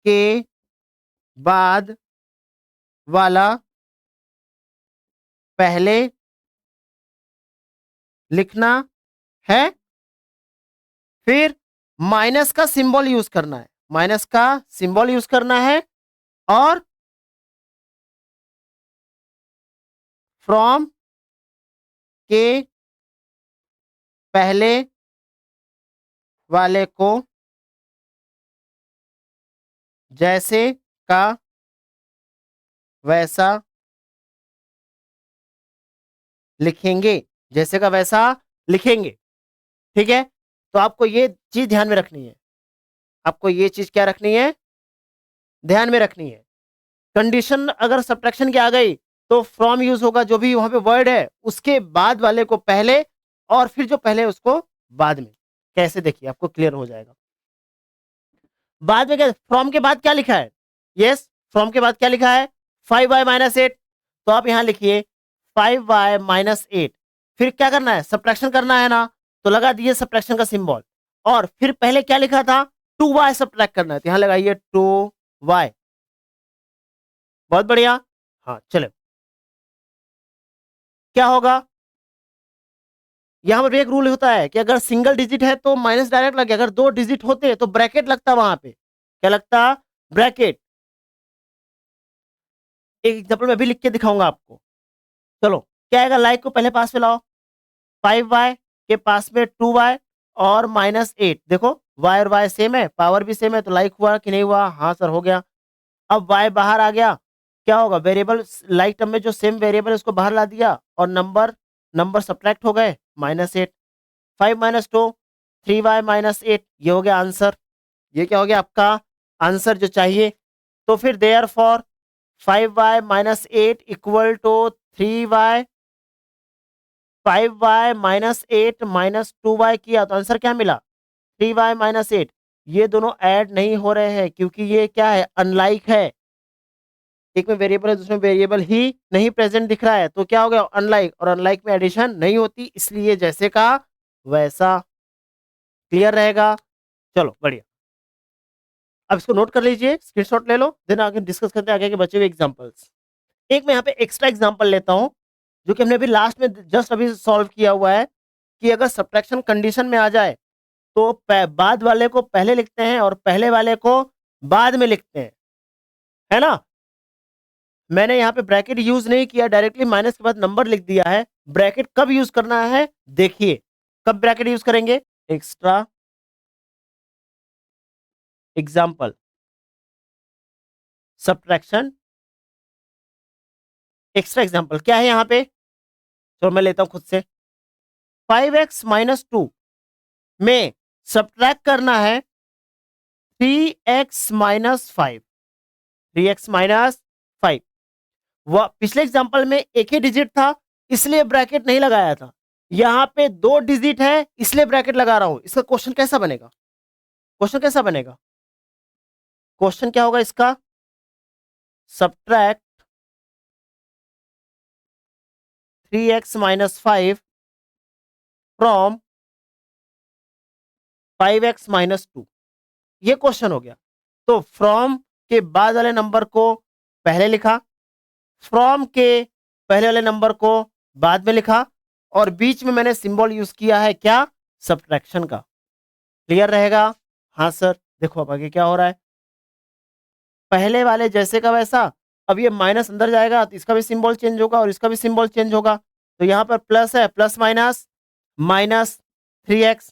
के बाद वाला पहले लिखना है। फिर माइनस का सिंबल यूज करना है, माइनस का सिंबल यूज करना है। और फ्रॉम के पहले वाले को जैसे का वैसा लिखेंगे, जैसे का वैसा लिखेंगे। ठीक है, तो आपको ये चीज ध्यान में रखनी है। आपको ये चीज क्या रखनी है? ध्यान में रखनी है। कंडीशन अगर सब्ट्रैक्शन की आ गई तो फ्रॉम यूज होगा, जो भी वहां पे वर्ड है उसके बाद वाले को पहले, और फिर जो पहले उसको बाद में। कैसे? देखिए आपको क्लियर हो जाएगा। बाद में क्या, फ्रॉम के बाद क्या लिखा है? यस, फ्रॉम के बाद क्या लिखा है? 5y minus 8। तो आप यहां लिखिए 5y माइनस 8। फिर क्या करना है? सब्ट्रैक्शन करना है ना, तो लगा दिए सब्ट्रैक्शन का सिंबल। और फिर पहले क्या लिखा था? 2y सब्ट्रैक्ट करना है, तो यहां लगाइए 2y। बहुत बढ़िया। हाँ चलो, क्या होगा? यहां पर भी एक रूल होता है कि अगर सिंगल डिजिट है तो माइनस डायरेक्ट लगे, अगर 2 डिजिट होते तो ब्रैकेट लगता वहां पे। क्या लगता? ब्रैकेट। एक एग्जांपल मैं भी लिख के दिखाऊंगा आपको। चलो, क्या आएगा? लाइक को पहले पास में लाओ। 5y के पास में 2y और माइनस 8। देखो y और y सेम है, पावर भी सेम है, तो लाइक हुआ कि नहीं हुआ? हाँ सर हो गया। अब y बाहर आ गया, क्या होगा? वेरिएबल लाइक टर्म में जो सेम वेरिएबल है उसको बाहर ला दिया, और नंबर नंबर सब्ट्रैक्ट हो गए, माइनस 8। 5 minus 2, 3y minus 8। ये हो गया आंसर। ये क्या हो गया आपका आंसर जो चाहिए। तो फिर therefore 5y minus 8 equal to 3y। 5y minus 8 minus 2y किया तो आंसर क्या मिला? 3y minus 8। ये दोनों ऐड नहीं हो रहे हैं क्योंकि ये क्या है? अनलाइक है। एक में वेरिएबल है, दूसरे में वेरिएबल ही नहीं प्रेजेंट दिख रहा है, तो क्या हो गया? अनलाइक। और अनलाइक में एडिशन नहीं होती, इसलिए जैसे का वैसा। क्लियर रहेगा? चलो बढ़िया। अब इसको नोट कर लीजिए, स्क्रीनशॉट ले लो, देन आगे डिस्कस करते हैं आगे के बचे हुए एग्जांपल्स। एक मैं यहाँ पे एक्स्ट्रा एग्जांपल लेता हूँ, जो कि हमने अभी लास्ट में जस्ट अभी सॉल्व किया हुआ है, कि अगर सब्ट्रैक्शन कंडीशन में आ जाए तो बाद वाले को पहले लिखते हैं और पहले वाले को बाद में लिखते हैं, है ना? मैंने यहाँ पे ब्रैकेट यूज नहीं किया, डायरेक्टली माइनस के बाद नंबर लिख दिया है। ब्रैकेट कब यूज करना है देखिए, कब ब्रैकेट यूज करेंगे? Extra example subtraction. Extra example क्या है यहाँ पे? तो मैं लेता हूं खुद से। 5x माइनस 2 में सब्ट्रैक्ट करना है 3x माइनस 5। 3x minus 5। वह पिछले एग्जाम्पल में एक ही डिजिट था, इसलिए ब्रैकेट नहीं लगाया था। यहां पे 2 डिजिट है, इसलिए ब्रैकेट लगा रहा हूं। इसका क्वेश्चन कैसा बनेगा? क्वेश्चन कैसा बनेगा? क्वेश्चन क्या होगा इसका? Subtract 3x minus 5 from 5x minus 2। ये क्वेश्चन हो गया। तो फ्रॉम के बाद वाले नंबर को पहले लिखा, फ्रॉम के पहले वाले नंबर को बाद में लिखा, और बीच में मैंने सिंबल यूज किया है क्या? सब्ट्रैक्शन का। क्लियर रहेगा? हाँ सर। देखो अब आगे क्या हो रहा है। पहले वाले जैसे का वैसा। अब ये माइनस अंदर जाएगा तो इसका भी सिंबल चेंज होगा और इसका भी सिंबल चेंज होगा। तो यहाँ पर प्लस है, प्लस माइनस माइनस 3x।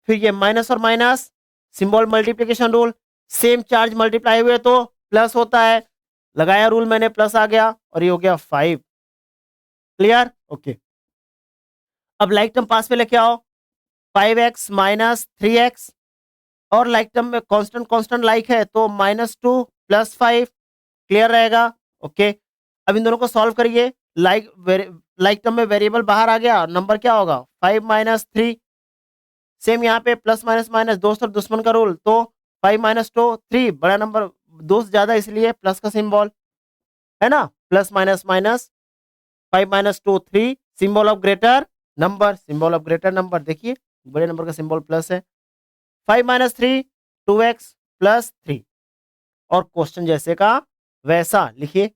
फिर ये माइनस और minus, symbol multiplication rule, same charge multiply हुए तो प्लस होता है। लगाया रूल मैंने, प्लस आ गया और ये हो गया 5। क्लियर? ओके। अब लाइक टर्म पास में लेके आओ। 5x माइनस 3x, और लाइक टर्म में कांस्टेंट कांस्टेंट लाइक है तो -2 + 5 क्लियर रहेगा? ओके। अब इन दोनों को सॉल्व करिए। लाइक टर्म में वेरिएबल बाहर आ गया, नंबर क्या होगा 5 माइनस 3। सेम यहाँ पे प्लस माइनस माइनस दोस्त और दुश्मन का रूल, तो 5 माइनस 2 3, बड़ा नंबर दोस्त ज्यादा इसलिए प्लस का सिंबल, है ना? Plus minus minus 5 minus 2 3, symbol of greater number, symbol of greater number, देखिए बड़े नंबर का सिंबल प्लस है। 5 माइनस 3 2x प्लस 3, और क्वेश्चन जैसे का वैसा लिखिए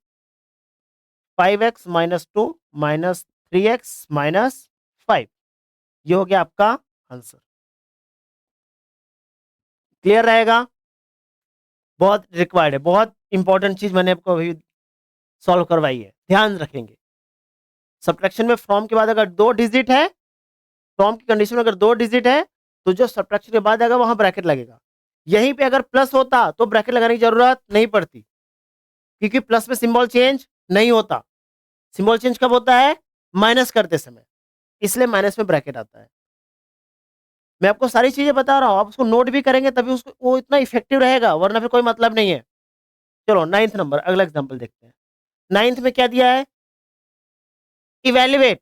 5x minus 2 minus 3x minus 5, ये हो गया आपका आंसर। क्लियर रहेगा? बहुत रिक्वायर्ड है, बहुत इंपॉर्टेंट चीज मैंने आपको अभी सॉल्व करवाई है, ध्यान रखेंगे। सब्ट्रैक्शन में फ्रॉम के बाद अगर 2 डिजिट है, फ्रॉम की कंडीशन में अगर 2 डिजिट है, तो जो सब्ट्रैक्शन के बाद आएगा वहां ब्रैकेट लगेगा। यहीं पे अगर प्लस होता तो ब्रैकेट लगाने की जरूरत नहीं पड़ती, क्योंकि प्लस में सिंबल चेंज नहीं होता। सिंबल चेंज कब होता है? माइनस करते समय, इसलिए माइनस में ब्रैकेट आता है। मैं आपको सारी चीजें बता रहा हूं, आप उसको नोट भी करेंगे तभी उसको वो इतना इफेक्टिव रहेगा, वरना फिर कोई मतलब नहीं है। चलो 9th नंबर, अगला एग्जांपल देखते हैं। 9th में क्या दिया है? Evaluate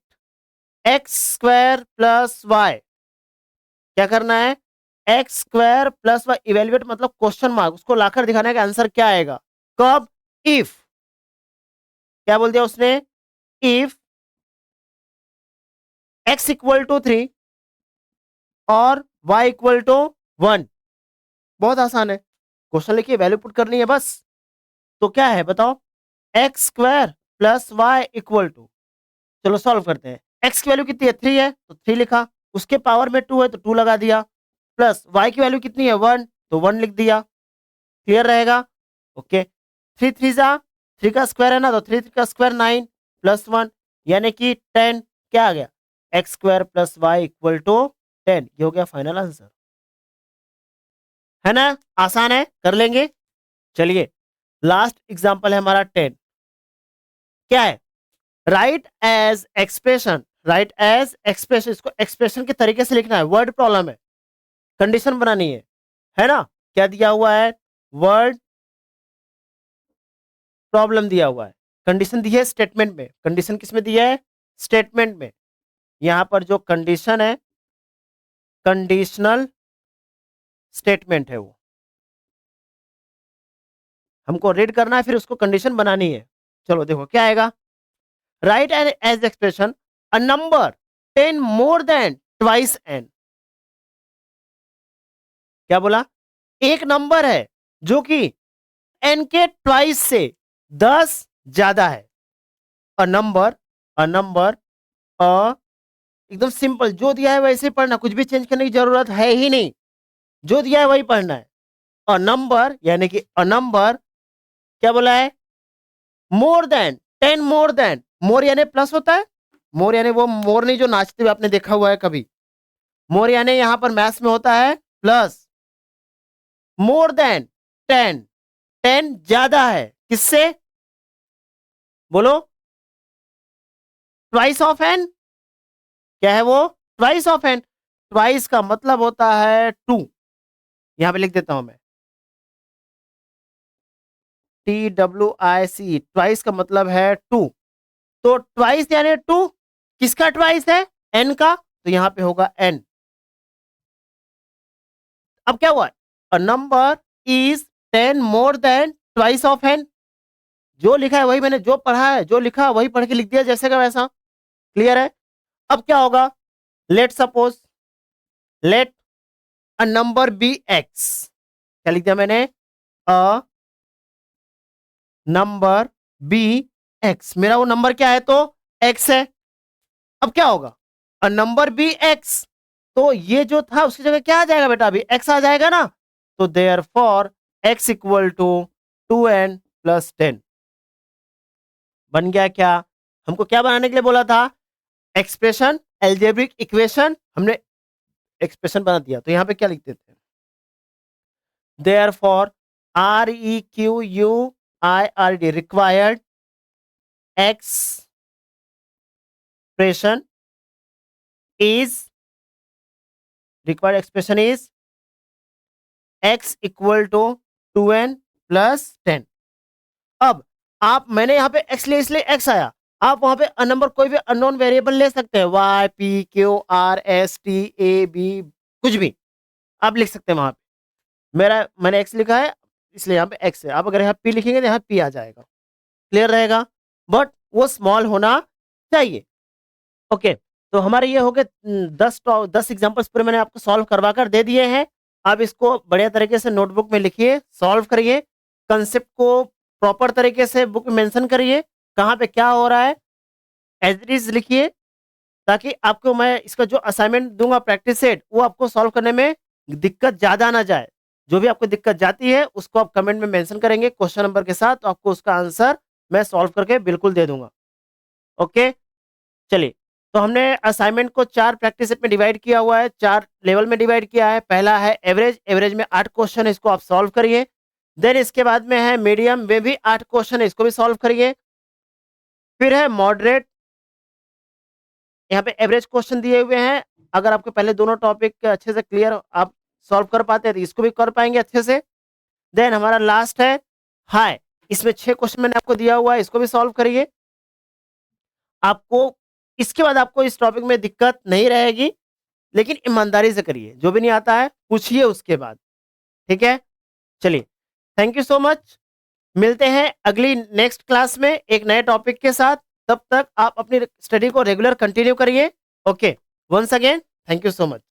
x square plus y. क्या करना है? X square plus y, evaluate मतलब क्वेश्चन मार्क, उसको लाकर दिखाना है कि आंसर क्या आएगा। कब? इफ, क्या बोल दिया उसने? इफ एक्स इक्वल टू 3 और वाई इक्वल टू 1। बहुत आसान है, क्वेश्चन लिखिए, वैल्यू पुट करनी है बस। तो क्या है बताओ? X square plus y equal to, चलो सॉल्व करते हैं। एक्स की वैल्यू कितनी है? 3 है तो 3 लिखा, उसके पावर में 2 है तो 2 लगा दिया, प्लस वाई की वैल्यू कितनी है 1, तो 1 लिख दिया। क्लियर रहेगा? ओके। 3 3 जा 3 का स्क्वायर है ना, तो 3 3 का स्क्वायर 9 प्लस 1 यानी कि 10। क्या आ गया? X square plus y equal to 10, ये हो गया फाइनल आंसर। है ना? आसान है, कर लेंगे। चलिए लास्ट एग्जांपल है हमारा 10। क्या है? Write as expression, write as expression, इसको एक्सप्रेशन के तरीके से लिखना है, वर्ड प्रॉब्लम है, कंडीशन बनानी है ना? क्या दिया हुआ है? वर्ड प्रॉब्लम दिया हुआ है, कंडीशन दी है स्टेटमेंट में। कंडीशन किस में दी है? स्टेटमेंट में। यहां पर जो कंडीशन है, कंडीशनल स्टेटमेंट है, वो हमको रीड करना है, फिर उसको कंडीशन बनानी है। चलो देखो क्या आएगा। Write as expression a number 10 more than twice n. क्या बोला? एक नंबर है जो कि एन के ट्वाइस से 10 ज्यादा है। अ नंबर, अ नंबर, अ, एकदम सिंपल, जो दिया है वैसे ही पढ़ना, कुछ भी चेंज करने की जरूरत है ही नहीं, जो दिया है वही पढ़ना है। अ नंबर यानी कि अ नंबर, क्या बोला है? मोर देन 10, मोर देन, मोर यानी प्लस होता है, मोर यानी वो मोर नहीं जो नाचते हुए आपने देखा हुआ है कभी, मोर यानी यहां पर मैथ्स में होता है प्लस। मोर देन 10, 10 ज्यादा है किससे? बोलो। ट्वाइस ऑफ एन, क्या है वो? Twice of N. ट्वाइस का मतलब होता है 2, यहां पे लिख देता हूं मैं, TWIC, ट्वाइस का मतलब है 2। तो ट्वाइस यानी 2, किसका ट्वाइस है? एन का, तो यहां पे होगा एन। अब क्या हुआ? A number is 10 more than twice of n. जो लिखा है वही, मैंने जो पढ़ा है, जो लिखा है वही पढ़ के लिख दिया, जैसे का वैसा। क्लियर है? अब क्या होगा? Let suppose, let a number be x. क्या लिख दिया मैंने? अ नंबर बी एक्स, मेरा वो नंबर क्या है? तो एक्स है। अब क्या होगा? अ नंबर बी एक्स, तो ये जो था उसकी जगह क्या आ जाएगा बेटा? अभी एक्स आ जाएगा ना, तो therefore x equal to 2n plus 10। बन गया क्या? हमको क्या बनाने के लिए बोला था? एक्सप्रेशन, एल्जेब्रिक इक्वेशन, हमने एक्सप्रेशन बना दिया, तो यहां पे क्या लिख देते हैं? Therefore REQUIRD, required expression is, required expression is x equal to 2n plus 10। अब आप मैंने यहाँ पे एक्स लिया इसलिए एक्स आया, आप वहां पे नंबर कोई भी अननोन वेरिएबल ले सकते हैं, y p q r s t a b कुछ भी आप लिख सकते हैं वहां पे। मैंने एक्स लिखा है इसलिए यहाँ पे एक्स है, आप अगर यहाँ पी लिखेंगे तो यहाँ पी आ जाएगा, क्लियर रहेगा, बट वो स्मॉल होना चाहिए। ओके, तो हमारे ये हो गए 10 एग्जांपल्स पूरे मैंने आपको सॉल्व करवा कर दे दिए हैं। आप इसको बढ़िया तरीके से नोटबुक में लिखिए, सॉल्व करिए, कंसेप्ट को प्रॉपर तरीके से बुक में मेंशन करिए, कहाँ पे क्या हो रहा है एज इट इज लिखिए, ताकि आपको मैं इसका जो असाइनमेंट दूंगा प्रैक्टिस सेट वो आपको सॉल्व करने में दिक्कत ज़्यादा ना जाए। जो भी आपको दिक्कत जाती है उसको आप कमेंट में मेंशन करेंगे क्वेश्चन नंबर के साथ, तो आपको उसका आंसर मैं सॉल्व करके बिल्कुल दे दूंगा। ओके, चलिए, तो हमने असाइनमेंट को 4 प्रैक्टिस सेट में डिवाइड किया हुआ है, 4 लेवल में डिवाइड किया है। पहला है एवरेज, एवरेज में 8 क्वेश्चन है, इसको आप सॉल्व करिए। देन इसके बाद में है मीडियम, में भी 8 क्वेश्चन है, इसको भी सॉल्व करिए। फिर है मॉडरेट, यहाँ पे एवरेज क्वेश्चन दिए हुए हैं, अगर आपके पहले दोनों टॉपिक अच्छे से क्लियर आप सॉल्व कर पाते हैं तो इसको भी कर पाएंगे अच्छे से। देन हमारा लास्ट है हाई, इसमें 6 क्वेश्चन मैंने आपको दिया हुआ है, इसको भी सॉल्व करिए। आपको इसके बाद आपको इस टॉपिक में दिक्कत नहीं रहेगी, लेकिन ईमानदारी से करिए, जो भी नहीं आता है पूछिए उसके बाद, ठीक है। चलिए, थैंक यू सो मच, मिलते हैं अगली नेक्स्ट क्लास में एक नए टॉपिक के साथ। तब तक आप अपनी स्टडी को रेगुलर कंटिन्यू करिए। Okay, once again thank you so much.